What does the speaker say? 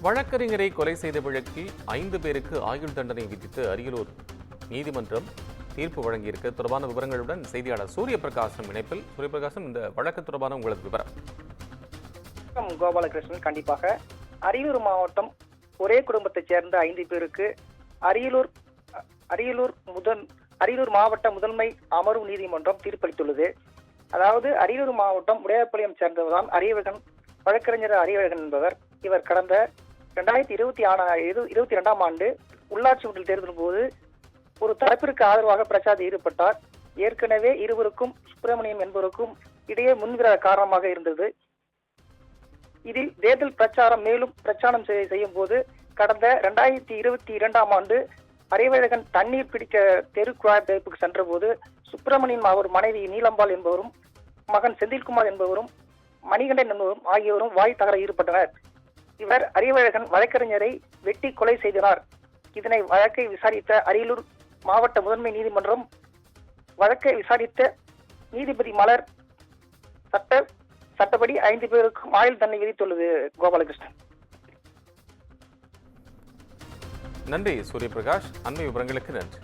வழக்கறிஞரை கொலை செய்த வழக்கில் 5 பேருக்கு ஆயுள் தண்டனை விதித்து அரியலூர் நீதிமன்றம் தீர்ப்பு வழங்கியிருக்க தொடர்பான விவரங்களுடன் செய்தியாளர் சூரியபிரகாசம் இணைப்பில். சூரியபிரகாசம், இந்த வழக்கு தொடர்பான உங்களது விவரம். கோபாலகிருஷ்ணன், கண்டிப்பாக அரியலூர் மாவட்டம் ஒரே குடும்பத்தைச் சேர்ந்த 5 பேருக்கு அரியலூர் மாவட்ட முதன்மை அமர்வு நீதிமன்றம் தீர்ப்பளித்துள்ளது. அதாவது அரியலூர் மாவட்டம் உடையார்பாளையம் சேர்ந்தவர்தான் அறிவழகன். வழக்கறிஞர் அறிவழகன் என்பவர். இவர் கடந்த 2022ஆம் ஆண்டு உள்ளாட்சி மன்ற தேர்தலின் போது ஒரு தரப்பிற்கு ஆதரவாக பிரச்சாரத்தில் ஈடுபட்டார். ஏற்கனவே இருவருக்கும் சுப்பிரமணியம் என்பவருக்கும் இடையே முன்விரோத காரணமாக இருந்தது. இதில் தேர்தல் மேலும் பிரச்சாரம் செய்யும் போது கடந்த 2022ஆம் ஆண்டு அறிவழகன் தண்ணீர் பிடிக்க தெரு குழாய் பைப்புக்கு சென்ற போது சுப்பிரமணியன் அவர் மனைவி நீலம்பாள் என்பவரும் மகன் செந்தில்குமார் என்பவரும் மணிகண்டன் என்பவரும் ஆகியோரும் வாய் தகர ஈடுபட்டனர். இவர் அறிவழகன் வழக்கறிஞரை வெட்டி கொலை செய்தனர். இதனை வழக்கை விசாரித்த அரியலூர் மாவட்ட முதன்மை நீதிமன்றம் வழக்கை விசாரித்த நீதிபதி மலர் சட்டப்படி 5 பேருக்கும் ஆயுள் தண்டனை விதித்துள்ளது. கோபாலகிருஷ்ணன், நன்றி. சூரியபிரகாஷ், அண்மை விவரங்களுக்கு நன்றி.